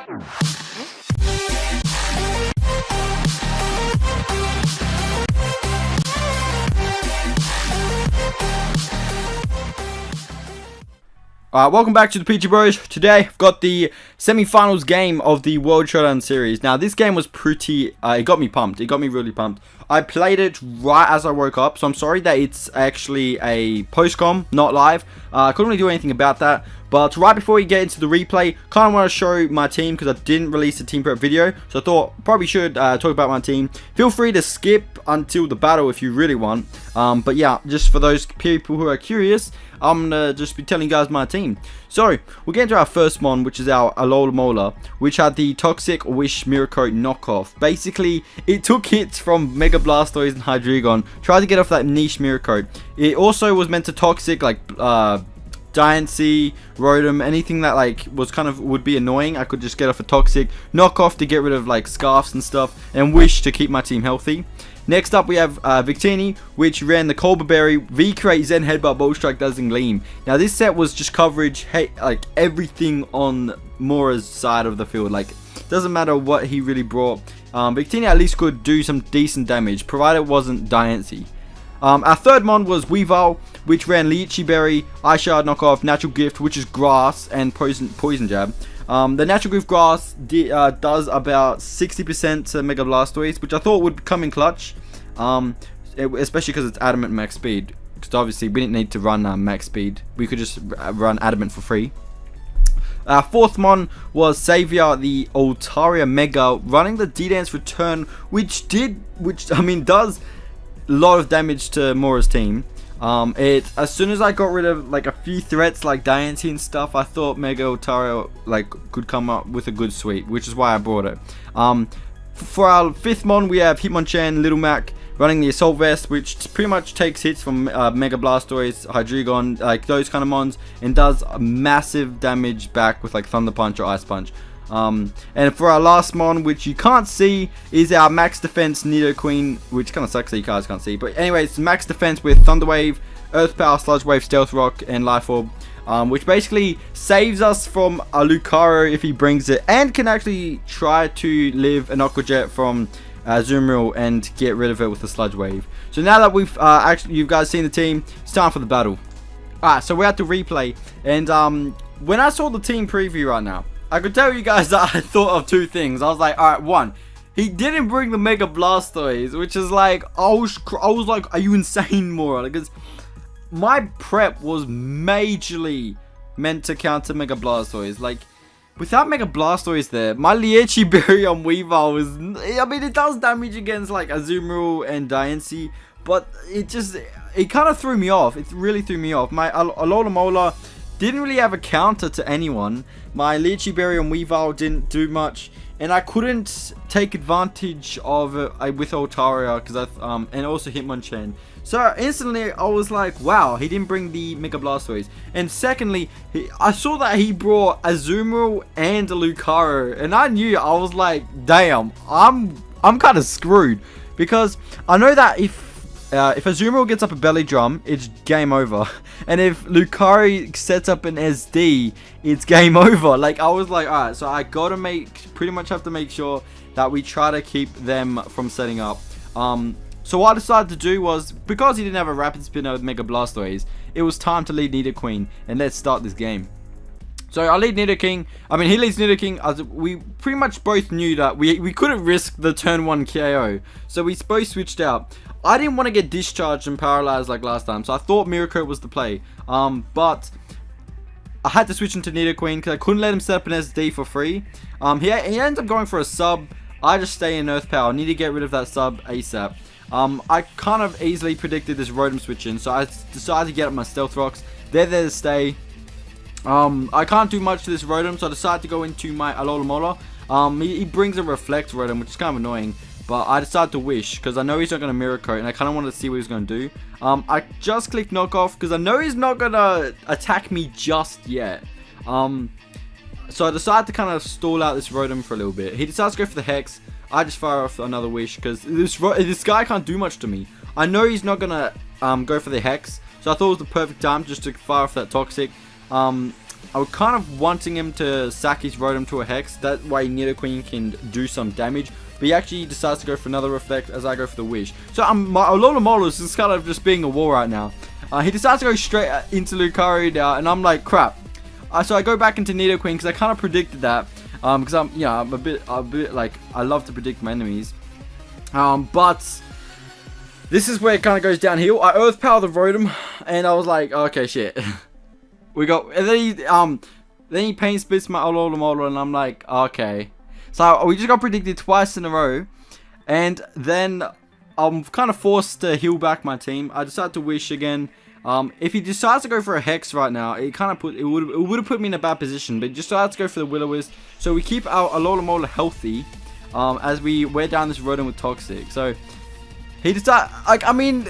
Welcome back to the Thepichubros. Today I've got the semi-finals game of the World Showdown Series. Now this game was pretty, it got me pumped. It got me really pumped. I played it right as I woke up, so I'm sorry that it's actually a post-com, not live. I couldn't really do anything about that. But right before we get into the replay, kind of want to show my team because I didn't release a team prep video. So I thought probably should talk about my team. Feel free to skip until the battle if you really want. But yeah, just for those people who are curious, I'm going to just be telling you guys my team. So, we'll get into our first mon, which is our Adelaide Aggrons, which had the Toxic Wish Miracle knockoff. Basically, it took hits from Mega Blastoise and Hydreigon, tried to get off that niche Miracle. It also was meant to Toxic, like, Diancie, Rotom, anything that like was kind of would be annoying. I could just get off a Toxic, knock off to get rid of like Scarfs and stuff, and Wish to keep my team healthy. Next up we have Victini, which ran the Colbur Berry, V-Crate, Zen Headbutt, Ball Strike, Dazzling Gleam. Now this set was just coverage, like everything on Mora's side of the field. Like doesn't matter what he really brought. Victini at least could do some decent damage, provided it wasn't Diancie. Our third mon was Weavile, which ran Lychee Berry, Ice Shard knockoff, Natural Gift, which is Grass, and Poison Jab. The Natural Gift Grass does about 60% to Mega Blastoise, which I thought would come in clutch, especially because it's Adamant max speed. Because obviously we didn't need to run max speed, we could just run Adamant for free. Our fourth mon was Savior, the Altaria Mega, running the D-Dance Return, which I mean does a lot of damage to Mora's team. As soon as I got rid of like a few threats like Diancie and stuff, I thought Mega Altaria like could come up with a good sweep, which is why I brought it. For our fifth mon, we have Hitmonchan, Little Mac, running the Assault Vest, which pretty much takes hits from Mega Blastoise, Hydreigon, like those kind of mons, and does massive damage back with like Thunder Punch or Ice Punch. And for our last mon, which you can't see, is our max defense Nidoqueen, which kind of sucks that you guys can't see. But anyways, max defense with Thunder Wave, Earth Power, Sludge Wave, Stealth Rock, and Life Orb, which basically saves us from a Lucario if he brings it, and can actually try to live an Aqua Jet from Azumarill and get rid of it with the Sludge Wave. So now that we've you guys seen the team, it's time for the battle. Alright, so we're at the replay, and when I saw the team preview right now, I could tell you guys that I thought of two things. I was like, alright, one, he didn't bring the Mega Blastoise, which is like, I was like, are you insane, Mora? Because my prep was majorly meant to counter Mega Blastoise. Like, without Mega Blastoise there, my Lychee Berry on Weavile was, I mean, it does damage against like Azumarill and Diancie, but it kind of threw me off. It really threw me off. My Alola didn't really have a counter to anyone. My Lychee Berry and Weavile didn't do much, and I couldn't take advantage of it with Altaria because and also Hitmonchan. So instantly I was like, wow, he didn't bring the Mega Blastoise. And secondly, I saw that he brought Azumarill and a Lucario, and I knew, I was like, damn, I'm kind of screwed, because I know that if Azumarill gets up a belly drum, it's game over. And if Lucario sets up an SD, it's game over. Like, I was like, alright, so I gotta pretty much have to make sure that we try to keep them from setting up. So what I decided to do was, because he didn't have a Rapid Spinner with Mega Blastoise, it was time to lead Nidoqueen, and let's start this game. So I lead Nidoking. I mean, he leads Nidoking. We pretty much both knew that we couldn't risk the turn 1 KO. So we both switched out. I didn't want to get discharged and paralyzed like last time, so I thought Miracle was the play. But I had to switch into Nidoqueen because I couldn't let him set up an SD for free. He ends up going for a sub. I just stay in Earth Power. I need to get rid of that sub ASAP. I kind of easily predicted this Rotom switch in, so I decided to get up my Stealth Rocks. They're there to stay. I can't do much to this Rotom, so I decided to go into my Alola. He brings a Reflect Rotom, which is kind of annoying. But I decided to Wish, because I know he's not going to Mirror Coat, and I kind of wanted to see what he's going to do. I just clicked Knockoff, because I know he's not going to attack me just yet. So I decided to kind of stall out this Rotom for a little bit. He decides to go for the Hex. I just fire off another Wish, because this guy can't do much to me. I know he's not going to go for the Hex, so I thought it was the perfect time just to fire off that Toxic. I was kind of wanting him to sack his Rotom to a Hex. That way Nidoqueen can do some damage. But he actually decides to go for another Reflect as I go for the Wish. So my Alola is just kind of just being a wall right now. He decides to go straight into Lucario now, and I'm like, crap. So I go back into Nidoqueen because I kind of predicted that. Because I'm a bit like, I love to predict my enemies. But this is where it kind of goes downhill. I Earth Power the Rotom, and I was like, okay, shit. And then he Pain Splits my Alola, and I'm like, okay. So we just got predicted twice in a row, and then I'm kind of forced to heal back my team. I decided to Wish again. If he decides to go for a Hex right now, it would have put me in a bad position. But he decided to go for the Will-O-Wisp, so we keep our Alola healthy as we wear down this Rotom with Toxic. So he decided, like, I mean,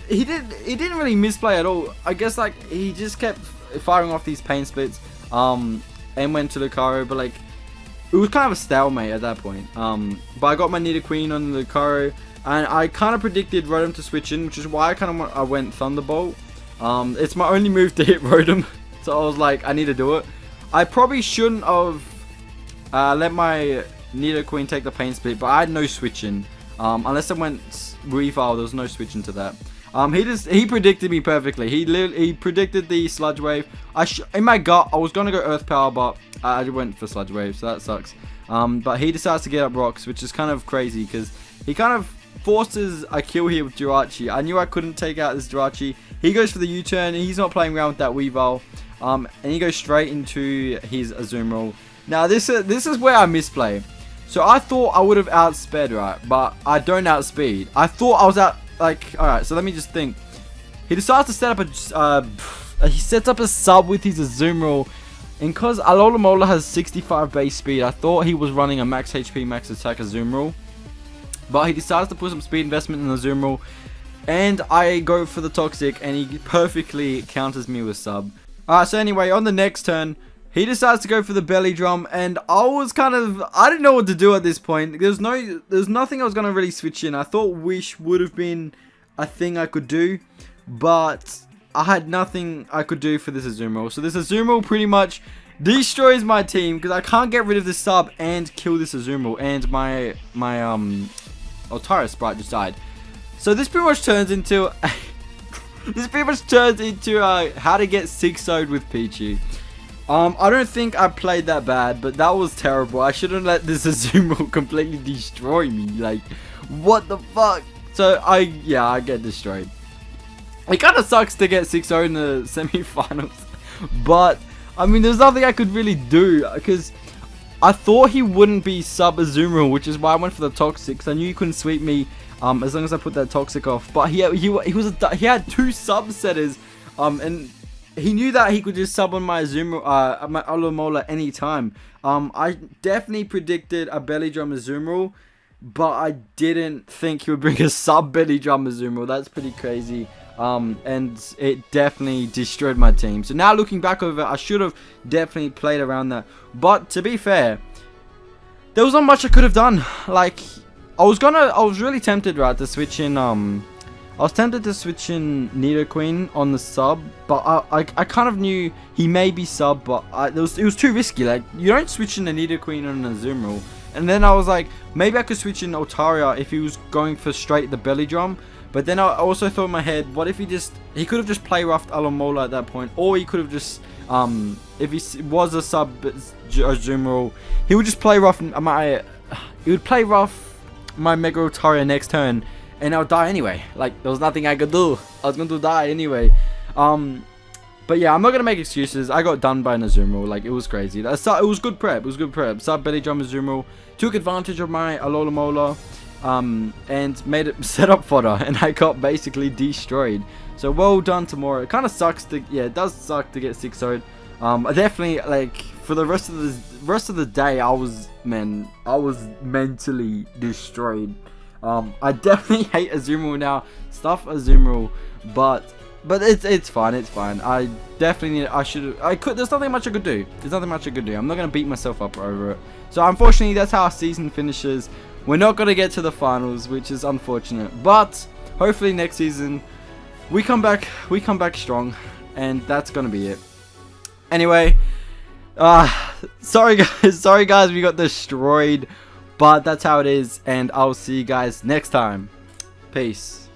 he didn't really misplay at all. I guess like he just kept firing off these Pain Splits and went to Lucario, but like it was kind of a stalemate at that point. But I got my Nidoqueen on Lucario, and I kind of predicted Rotom to switch in, which is why I went Thunderbolt. It's my only move to hit Rotom, so I was like, I need to do it. I probably shouldn't have let my Nidoqueen take the Pain Split, but I had no switching. Unless I went Weavile, there was no switching to that. He predicted me perfectly. He predicted the Sludge Wave. In my gut, I was gonna go Earth Power, but I went for Sludge Wave, so that sucks. But he decides to get up rocks, which is kind of crazy because he kind of forces a kill here with Jirachi. I knew I couldn't take out this Jirachi. He goes for the U-turn, and he's not playing around with that Weavile. And he goes straight into his Azumarill. Now this is where I misplay. So I thought I would have outsped, right? But I don't outspeed. I thought I was out. Like, alright, so let me just think. He decides to set up he sets up a sub with his Azumarill, and because Alola has 65 base speed, I thought he was running a max HP, max attack Azumarill. But he decides to put some speed investment in the Azumarill, and I go for the Toxic, and he perfectly counters me with sub. Alright, so anyway, on the next turn, he decides to go for the Belly Drum, and I didn't know what to do at this point. There's nothing I was going to really switch in. I thought Wish would have been a thing I could do, but I had nothing I could do for this Azumarill. So this Azumarill pretty much destroys my team, because I can't get rid of this sub and kill this Azumarill, and my Altaria Sprite just died. So this pretty much turns into how to get 6-0'd with Pichu. I don't think I played that bad, but that was terrible. I shouldn't let this Azumarill completely destroy me. Like, what the fuck? So I get destroyed. It kind of sucks to get 6-0 in the semi-finals, but I mean, there's nothing I could really do because I thought he wouldn't be sub Azumarill, which is why I went for the Toxic, because I knew he couldn't sweep me as long as I put that Toxic off. But he had two sub setters, and he knew that he could just sub on my Azumarill, my Alomola anytime. I definitely predicted a Belly Drum Azumarill, but I didn't think he would bring a sub Belly Drum Azumarill. That's pretty crazy. And it definitely destroyed my team. So now looking back over it, I should have definitely played around that. But to be fair, there was not much I could have done. Like, I was really tempted, right, to switch in, I was tempted to switch in Nidoqueen on the sub, but I kind of knew he may be sub, but it was too risky. Like, you don't switch in a Nidoqueen on a Azumarill. And then I was like, maybe I could switch in Altaria if he was going for straight the Belly Drum. But then I also thought in my head, what if he could have just play roughed Alomola at that point, or he could have just, if he was a sub Azumarill, he would just play rough my Mega Altaria next turn, and I'll die anyway. Like, there was nothing I could do. I was going to die anyway. But yeah, I'm not going to make excuses. I got done by an Azumarill. Like, it was crazy. It was good prep. It was good prep. Sub Belly Drum Azumarill took advantage of my Alomola. And made it set up fodder, and I got basically destroyed. So well done to Mora. It kind of sucks to, it does suck to get 6-0'd. I definitely, like, for the rest of the day, I was mentally destroyed. I definitely hate Azumarill now. Stuff Azumarill, but it's fine. It's fine. There's nothing much I could do. I'm not gonna beat myself up over it. So unfortunately, that's how our season finishes. We're not going to get to the finals, which is unfortunate. But hopefully next season we come back strong, and that's going to be it. Anyway, sorry guys, we got destroyed, but that's how it is, and I'll see you guys next time. Peace.